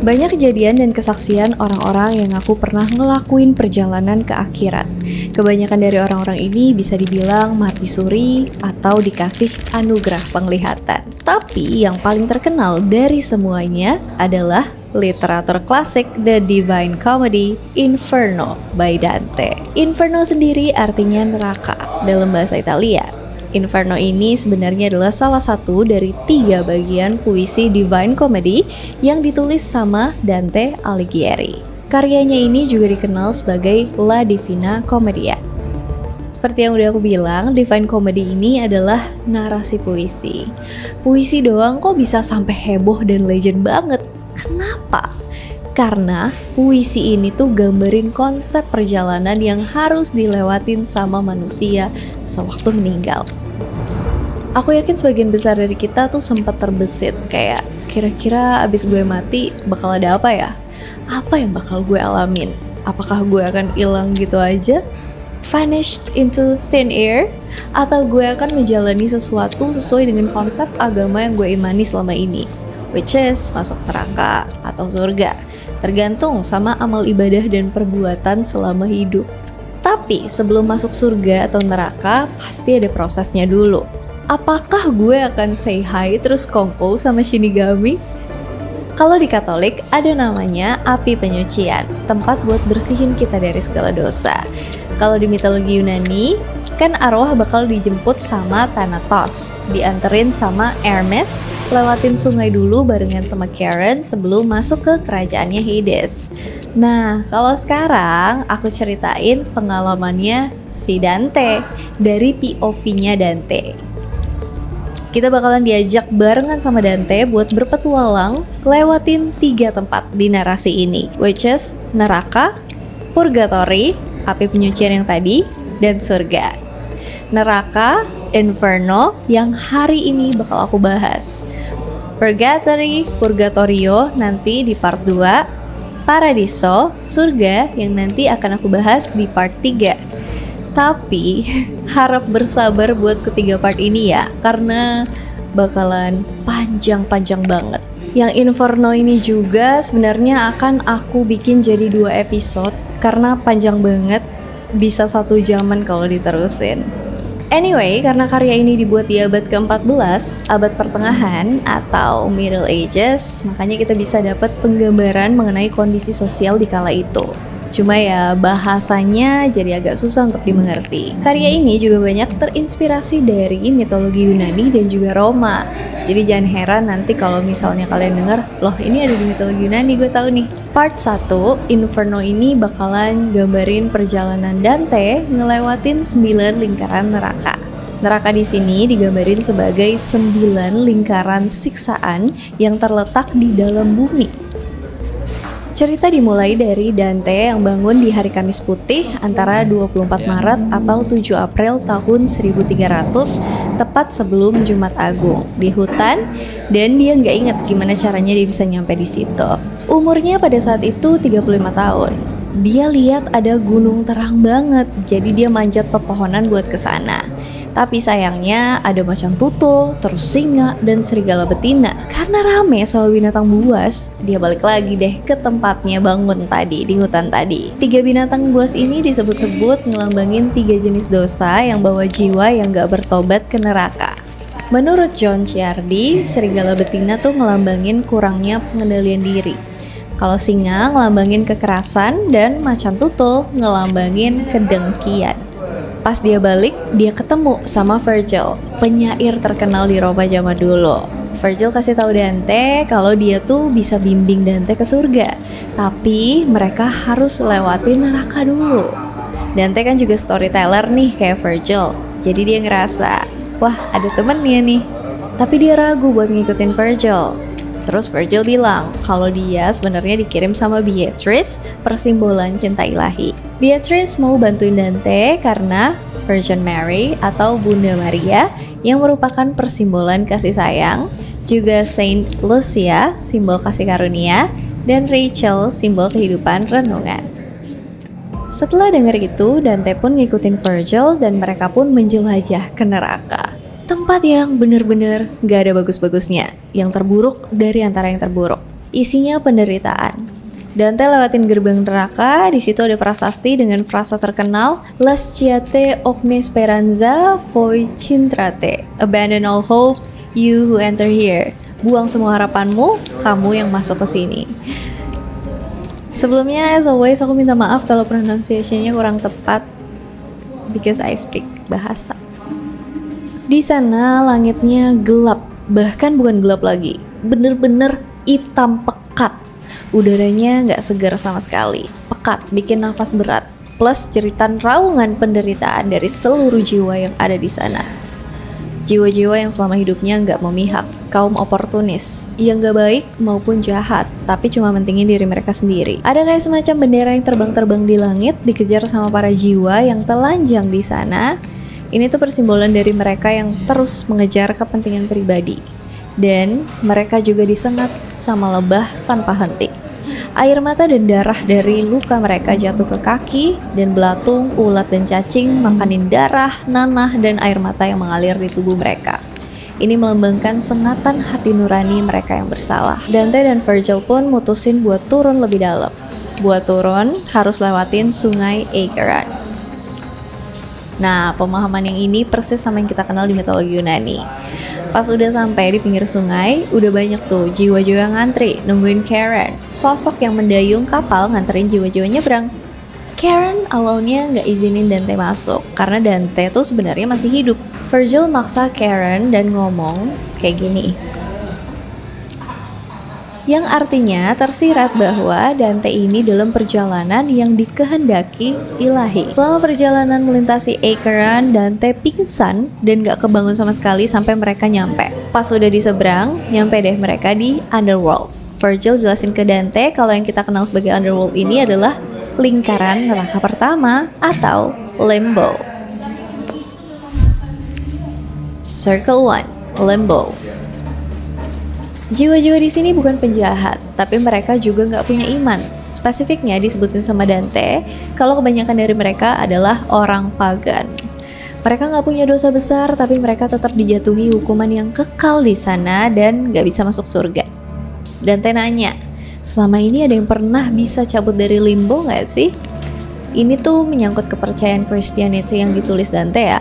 Banyak kejadian dan kesaksian orang-orang yang aku pernah ngelakuin perjalanan ke akhirat. Kebanyakan dari orang-orang ini bisa dibilang mati suri atau dikasih anugerah penglihatan. Tapi yang paling terkenal dari semuanya adalah literatur klasik The Divine Comedy, Inferno by Dante. Inferno sendiri artinya neraka dalam bahasa Italia. Inferno ini sebenarnya adalah salah satu dari 3 bagian puisi Divine Comedy yang ditulis sama Dante Alighieri. Karyanya ini juga dikenal sebagai La Divina Commedia. Seperti yang udah aku bilang, Divine Comedy ini adalah narasi puisi. Puisi doang kok bisa sampai heboh dan legend banget. Kenapa? Karena puisi ini tuh gambarin konsep perjalanan yang harus dilewatin sama manusia sewaktu meninggal. Aku yakin sebagian besar dari kita tuh sempat terbesit kayak kira-kira abis gue mati bakal ada apa ya? Apa yang bakal gue alamin? Apakah gue akan hilang gitu aja? Vanished into thin air? Atau gue akan menjalani sesuatu sesuai dengan konsep agama yang gue imani selama ini? Which is masuk neraka atau surga, tergantung sama amal ibadah dan perbuatan selama hidup. Tapi sebelum masuk surga atau neraka, pasti ada prosesnya dulu. Apakah gue akan say hi terus kongko sama Shinigami? Kalau di Katolik ada namanya api penyucian, tempat buat bersihin kita dari segala dosa. Kalau di mitologi Yunani, kan arwah bakal dijemput sama Thanatos, dianterin sama Hermes, lewatin sungai dulu barengan sama Karen sebelum masuk ke kerajaannya Hades. Nah, kalau sekarang aku ceritain pengalamannya si Dante dari POV-nya Dante. Kita bakalan diajak barengan sama Dante buat berpetualang lewatin 3 tempat di narasi ini, which is neraka, purgatory, api penyucian yang tadi, dan surga. Neraka, Inferno yang hari ini bakal aku bahas. Purgatory, Purgatorio nanti di part 2. Paradiso, surga yang nanti akan aku bahas di part 3. Tapi harap bersabar buat ketiga part ini ya, karena bakalan panjang-panjang banget. Yang Inferno ini juga sebenarnya akan aku bikin jadi 2 episode karena panjang banget, bisa 1 jaman kalau diterusin. Anyway, karena karya ini dibuat di abad ke-14, abad pertengahan atau Middle Ages, makanya kita bisa dapat penggambaran mengenai kondisi sosial di kala itu. Cuma ya bahasanya jadi agak susah untuk dimengerti. Karya ini juga banyak terinspirasi dari mitologi Yunani dan juga Roma. Jadi jangan heran nanti kalau misalnya kalian denger, loh ini ada di mitologi Yunani, gue tahu nih. Part 1, Inferno ini bakalan gambarin perjalanan Dante ngelewatin 9 lingkaran neraka. Neraka di sini digambarin sebagai 9 lingkaran siksaan yang terletak di dalam bumi. Cerita dimulai dari Dante yang bangun di hari Kamis Putih antara 24 Maret atau 7 April tahun 1300, tepat sebelum Jumat Agung, di hutan, dan dia nggak inget gimana caranya dia bisa nyampe di situ. Umurnya pada saat itu 35 tahun. Dia lihat ada gunung terang banget, jadi dia manjat pepohonan buat ke sana. Tapi sayangnya ada macan tutul, terus singa, dan serigala betina. Karena rame sama binatang buas, dia balik lagi deh ke tempatnya bangun tadi, di hutan tadi. 3 binatang buas ini disebut-sebut ngelambangin 3 jenis dosa yang bawa jiwa yang gak bertobat ke neraka. Menurut John Ciardi, serigala betina tuh ngelambangin kurangnya pengendalian diri. Kalau singa ngelambangin kekerasan, dan macan tutul ngelambangin kedengkian. Pas dia balik, dia ketemu sama Virgil, penyair terkenal di Roma zaman dulu. Virgil kasih tahu Dante kalau dia tuh bisa bimbing Dante ke surga, tapi mereka harus lewatin neraka dulu. Dante kan juga storyteller nih kayak Virgil, jadi dia ngerasa, wah ada temennya nih. Tapi dia ragu buat ngikutin Virgil. Terus Virgil bilang kalau dia sebenarnya dikirim sama Beatrice, persimbolan cinta ilahi. Beatrice mau bantuin Dante karena Virgin Mary atau Bunda Maria yang merupakan persimbolan kasih sayang, juga Saint Lucia, simbol kasih karunia, dan Rachel, simbol kehidupan renungan. Setelah dengar itu, Dante pun ngikutin Virgil dan mereka pun menjelajah ke neraka. Tempat yang bener-bener gak ada bagus-bagusnya, yang terburuk dari antara yang terburuk. Isinya penderitaan. Dante lewatin gerbang neraka, di situ ada prasasti dengan frasa terkenal Lasciate ogni speranza voi cintrate, abandon all hope, you who enter here. Buang semua harapanmu, kamu yang masuk ke sini. Sebelumnya, as always, aku minta maaf kalau pronunciation-nya kurang tepat because I speak bahasa. Di sana langitnya gelap, bahkan bukan gelap lagi, bener-bener hitam pekat. Udaranya nggak segar sama sekali, pekat, bikin nafas berat. Plus jeritan raungan penderitaan dari seluruh jiwa yang ada di sana. Jiwa-jiwa yang selama hidupnya nggak memihak, kaum oportunis, yang nggak baik maupun jahat, tapi cuma mentingin diri mereka sendiri. Ada kayak semacam bendera yang terbang-terbang di langit, dikejar sama para jiwa yang telanjang di sana. Ini tuh persimbolan dari mereka yang terus mengejar kepentingan pribadi. Dan mereka juga disengat sama lebah tanpa henti. Air mata dan darah dari luka mereka jatuh ke kaki, dan belatung, ulat, dan cacing makanin darah, nanah, dan air mata yang mengalir di tubuh mereka. Ini melambangkan sengatan hati nurani mereka yang bersalah. Dante dan Virgil pun mutusin buat turun lebih dalam. Buat turun, harus lewatin sungai Acheron. Nah, pemahaman yang ini persis sama yang kita kenal di mitologi Yunani. Pas udah sampai di pinggir sungai, udah banyak tuh jiwa-jiwa yang ngantri, nungguin Charon, sosok yang mendayung kapal nganterin jiwa-jiwa nyebrang. Charon awalnya nggak izinin Dante masuk, karena Dante tuh sebenarnya masih hidup. Virgil maksa Charon dan ngomong kayak gini. Yang artinya tersirat bahwa Dante ini dalam perjalanan yang dikehendaki ilahi. Selama perjalanan melintasi Acheron, Dante pingsan dan gak kebangun sama sekali sampai mereka nyampe. Pas udah di seberang, nyampe deh mereka di Underworld. Virgil jelasin ke Dante kalau yang kita kenal sebagai Underworld ini adalah lingkaran neraka pertama atau Limbo. Circle 1, Limbo. Jiwa-jiwa di sini bukan penjahat, tapi mereka juga nggak punya iman. Spesifiknya disebutin sama Dante, kalau kebanyakan dari mereka adalah orang pagan. Mereka nggak punya dosa besar, tapi mereka tetap dijatuhi hukuman yang kekal di sana dan nggak bisa masuk surga. Dante nanya, selama ini ada yang pernah bisa cabut dari limbo nggak sih? Ini tuh menyangkut kepercayaan Christianity yang ditulis Dante ya.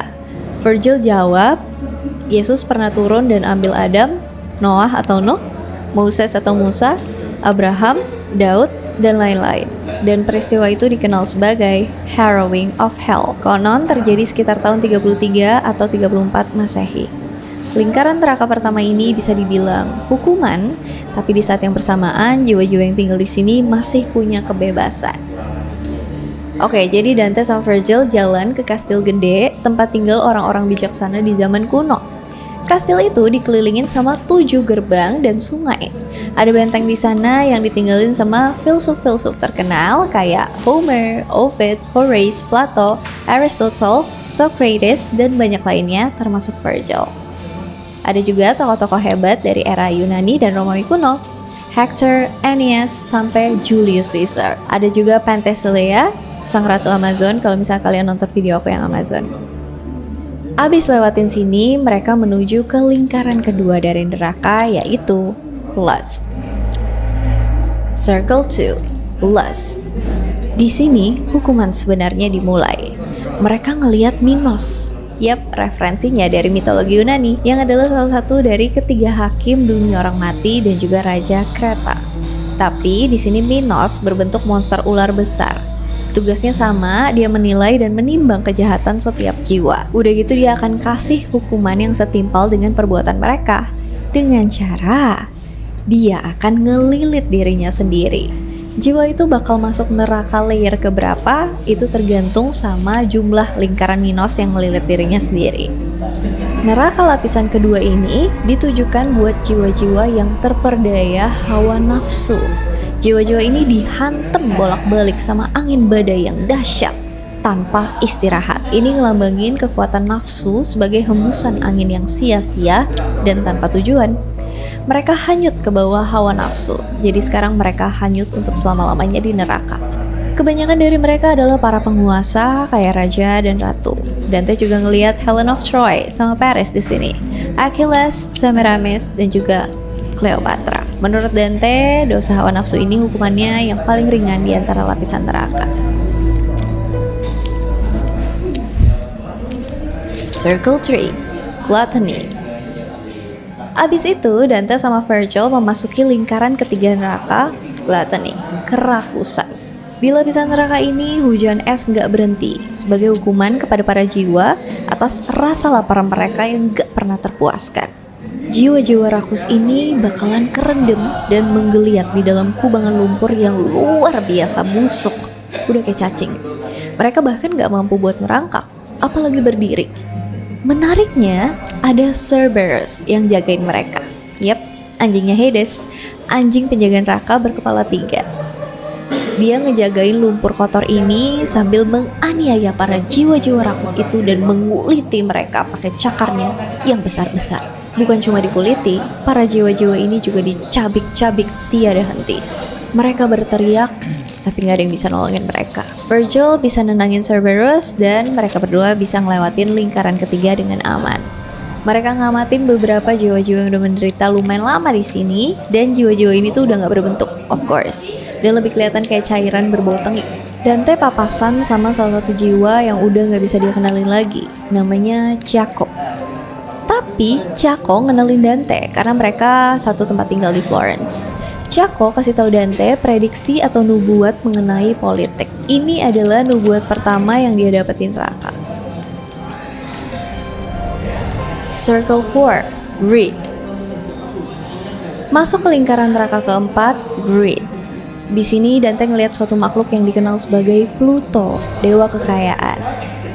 Virgil jawab, Yesus pernah turun dan ambil Adam, Noah atau Nuh, Moses atau Musa, Abraham, Daud, dan lain-lain. Dan peristiwa itu dikenal sebagai Harrowing of Hell. Konon terjadi sekitar tahun 33 atau 34 Masehi. Lingkaran neraka pertama ini bisa dibilang hukuman, tapi di saat yang bersamaan jiwa-jiwa yang tinggal di sini masih punya kebebasan. Oke, jadi Dante sama Virgil jalan ke kastil gede, tempat tinggal orang-orang bijaksana di zaman kuno. Kastil itu dikelilingin sama 7 gerbang dan sungai. Ada benteng di sana yang ditinggalin sama filsuf-filsuf terkenal kayak Homer, Ovid, Horace, Plato, Aristotle, Socrates, dan banyak lainnya termasuk Virgil. Ada juga tokoh-tokoh hebat dari era Yunani dan Romawi kuno, Hector, Aeneas, sampai Julius Caesar. Ada juga Penthesilea, sang ratu Amazon kalau misalnya kalian nonton video aku yang Amazon. Abis lewatin sini, mereka menuju ke lingkaran kedua dari neraka, yaitu Lust. Circle 2, Lust. Di sini, hukuman sebenarnya dimulai. Mereka ngelihat Minos. Yap, referensinya dari mitologi Yunani, yang adalah salah satu dari ketiga hakim dunia orang mati dan juga raja Kreta. Tapi di sini Minos berbentuk monster ular besar. Tugasnya sama, dia menilai dan menimbang kejahatan setiap jiwa. Udah gitu dia akan kasih hukuman yang setimpal dengan perbuatan mereka. Dengan cara, dia akan ngelilit dirinya sendiri. Jiwa itu bakal masuk neraka layer keberapa, itu tergantung sama jumlah lingkaran Minos yang ngelilit dirinya sendiri. Neraka lapisan kedua ini ditujukan buat jiwa-jiwa yang terperdaya hawa nafsu. Jiwa-jiwa ini dihantam bolak-balik sama angin badai yang dahsyat tanpa istirahat. Ini ngelambangin kekuatan nafsu sebagai hembusan angin yang sia-sia dan tanpa tujuan. Mereka hanyut ke bawah hawa nafsu, jadi sekarang mereka hanyut untuk selama-lamanya di neraka. Kebanyakan dari mereka adalah para penguasa kayak raja dan ratu. Dante juga ngelihat Helen of Troy sama Paris di sini, Achilles, Semiramis, dan juga Cleopatra. Menurut Dante, dosa hawa nafsu ini hukumannya yang paling ringan di antara lapisan neraka. Circle 3, Gluttony. Abis itu, Dante sama Virgil memasuki lingkaran ketiga neraka, Gluttony, kerakusan. Di lapisan neraka ini, hujan es nggak berhenti sebagai hukuman kepada para jiwa atas rasa lapar mereka yang nggak pernah terpuaskan. Jiwa-jiwa rakus ini bakalan kerendam dan menggeliat di dalam kubangan lumpur yang luar biasa busuk, udah kayak cacing. Mereka bahkan nggak mampu buat ngerangkak, apalagi berdiri. Menariknya, ada Cerberus yang jagain mereka. Yap, anjingnya Hades, anjing penjaga neraka berkepala 3. Dia ngejagain lumpur kotor ini sambil menganiaya para jiwa-jiwa rakus itu dan menguliti mereka pakai cakarnya yang besar-besar. Bukan cuma dikuliti, para jiwa-jiwa ini juga dicabik-cabik tiada henti. Mereka berteriak, tapi gak ada yang bisa nolongin mereka. Virgil bisa nenangin Cerberus dan mereka berdua bisa ngelewatin lingkaran ketiga dengan aman. Mereka ngamatin beberapa jiwa-jiwa yang udah menderita lumayan lama di sini, dan jiwa-jiwa ini tuh udah gak berbentuk, of course, dan lebih kelihatan kayak cairan berbau tengik. Dante papasan sama salah satu jiwa yang udah gak bisa dia kenalin lagi, namanya Ciaco. Tapi Ciaco ngenalin Dante karena mereka satu tempat tinggal di Florence. Ciaco kasih tahu Dante prediksi atau nubuat mengenai politik. Ini adalah nubuat pertama yang dia dapetin neraka. Circle 4, Greed. Masuk ke lingkaran neraka keempat, Greed. Di sini Dante ngelihat suatu makhluk yang dikenal sebagai Pluto, dewa kekayaan.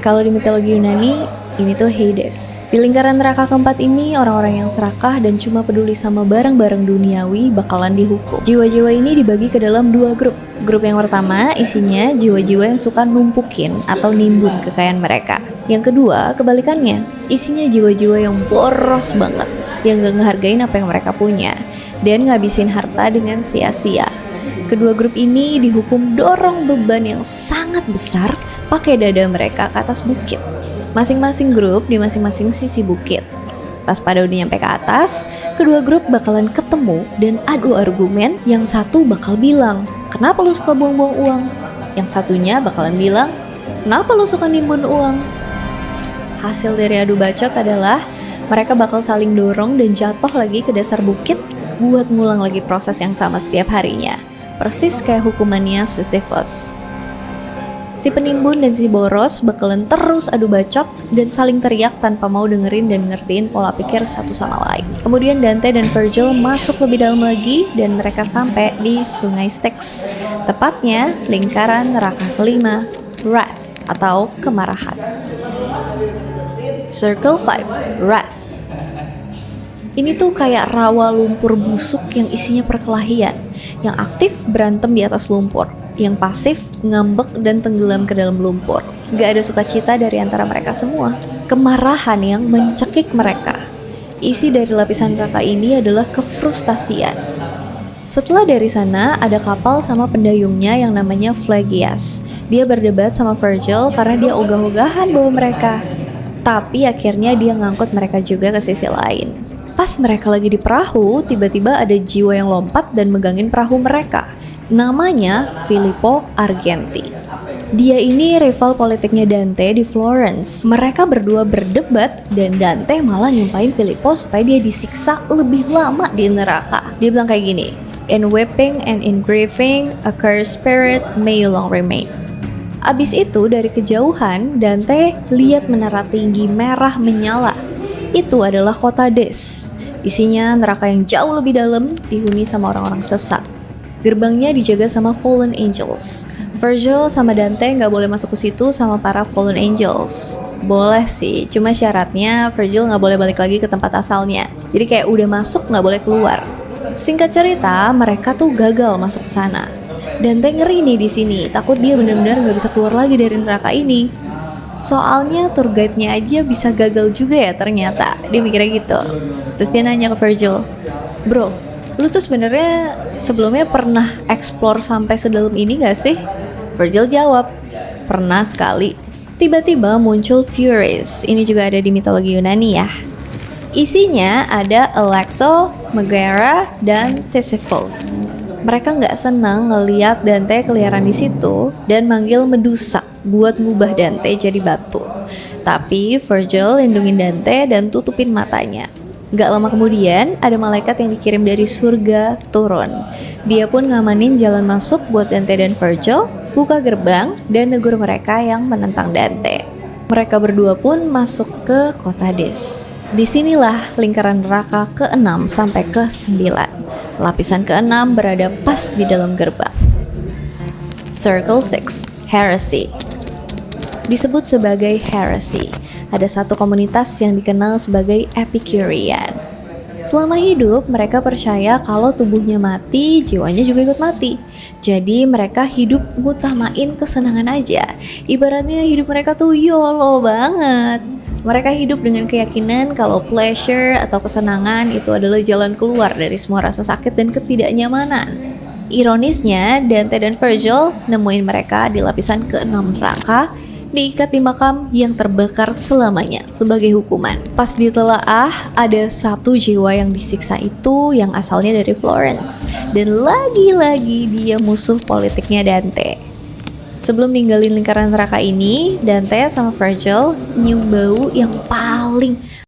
Kalau di mitologi Yunani, ini tuh Hades. Di lingkaran neraka keempat ini, orang-orang yang serakah dan cuma peduli sama barang-barang duniawi bakalan dihukum. Jiwa-jiwa ini dibagi ke dalam 2 grup. Grup yang pertama isinya jiwa-jiwa yang suka numpukin atau nimbun kekayaan mereka. Yang kedua, kebalikannya, isinya jiwa-jiwa yang boros banget, yang gak ngehargain apa yang mereka punya, dan ngabisin harta dengan sia-sia. Kedua grup ini dihukum dorong beban yang sangat besar pakai dada mereka ke atas bukit. Masing-masing grup di masing-masing sisi bukit. Pas pada udah nyampe ke atas, kedua grup bakalan ketemu dan adu argumen. Yang satu bakal bilang, kenapa lu suka buang-buang uang? Yang satunya bakalan bilang, kenapa lu suka nimbun uang? Hasil dari adu bacot adalah mereka bakal saling dorong dan jatuh lagi ke dasar bukit buat ngulang lagi proses yang sama setiap harinya. Persis kayak hukumannya Sisyphus. Si penimbun dan si boros bakalan terus adu bacot dan saling teriak tanpa mau dengerin dan ngertiin pola pikir satu sama lain. Kemudian Dante dan Virgil masuk lebih dalam lagi dan mereka sampai di sungai Styx. Tepatnya lingkaran neraka kelima, Wrath atau kemarahan. Circle 5, Wrath. Ini tuh kayak rawa lumpur busuk yang isinya perkelahian. Yang aktif berantem di atas lumpur, yang pasif ngambek dan tenggelam ke dalam lumpur. Gak ada sukacita dari antara mereka semua. Kemarahan yang mencekik mereka. Isi dari lapisan neraka ini adalah kefrustasian. Setelah dari sana, ada kapal sama pendayungnya yang namanya Phlegyas. Dia berdebat sama Virgil karena dia ogah-ogahan bawa mereka. Tapi akhirnya dia ngangkut mereka juga ke sisi lain. Pas mereka lagi di perahu, tiba-tiba ada jiwa yang lompat dan megangin perahu mereka. Namanya Filippo Argenti. Dia ini rival politiknya Dante di Florence. Mereka berdua berdebat dan Dante malah nyumpahin Filippo supaya dia disiksa lebih lama di neraka. Dia bilang kayak gini, "In weeping and in grieving, a cursed spirit may you long remain." Abis itu dari kejauhan, Dante lihat menara tinggi merah menyala. Itu adalah kota Des. Isinya neraka yang jauh lebih dalam, dihuni sama orang-orang sesat. Gerbangnya dijaga sama Fallen Angels. Virgil sama Dante nggak boleh masuk ke situ sama para Fallen Angels. Boleh sih, cuma syaratnya Virgil nggak boleh balik lagi ke tempat asalnya. Jadi kayak udah masuk nggak boleh keluar. Singkat cerita, mereka tuh gagal masuk ke sana. Dante ngeri nih di sini, takut dia benar-benar nggak bisa keluar lagi dari neraka ini. Soalnya tour guide-nya aja bisa gagal juga ya ternyata. Dia mikirnya gitu. Terus dia nanya ke Virgil, "Bro, lu tuh sebenarnya sebelumnya pernah explore sampai sedalam ini gak sih?" Virgil jawab, "Pernah sekali." Tiba-tiba muncul Furies. Ini juga ada di mitologi Yunani ya. Isinya ada Alecto, Megara, dan Tisiphone. Mereka nggak senang ngeliat Dante keliaran di situ dan manggil Medusa buat ngubah Dante jadi batu. Tapi Virgil lindungin Dante dan tutupin matanya. Gak lama kemudian, ada malaikat yang dikirim dari surga turun. Dia pun ngamanin jalan masuk buat Dante dan Virgil, buka gerbang, dan negur mereka yang menentang Dante. Mereka berdua pun masuk ke kota Hades. Disinilah lingkaran neraka ke-6 sampai ke-9. Lapisan ke-6 berada pas di dalam gerbang. Circle 6, Heresy. Disebut sebagai heresy. Ada satu komunitas yang dikenal sebagai Epicurean. Selama hidup, mereka percaya kalau tubuhnya mati, jiwanya juga ikut mati. Jadi mereka hidup ngutamain kesenangan aja. Ibaratnya hidup mereka tuh YOLO banget. Mereka hidup dengan keyakinan kalau pleasure atau kesenangan itu adalah jalan keluar dari semua rasa sakit dan ketidaknyamanan. Ironisnya, Dante dan Virgil nemuin mereka di lapisan ke-6 neraka, diikat di makam yang terbakar selamanya sebagai hukuman. Pas ditelaah, ada satu jiwa yang disiksa itu yang asalnya dari Florence. Dan lagi-lagi dia musuh politiknya Dante. Sebelum ninggalin lingkaran neraka ini, Dante sama Virgil nyium bau yang paling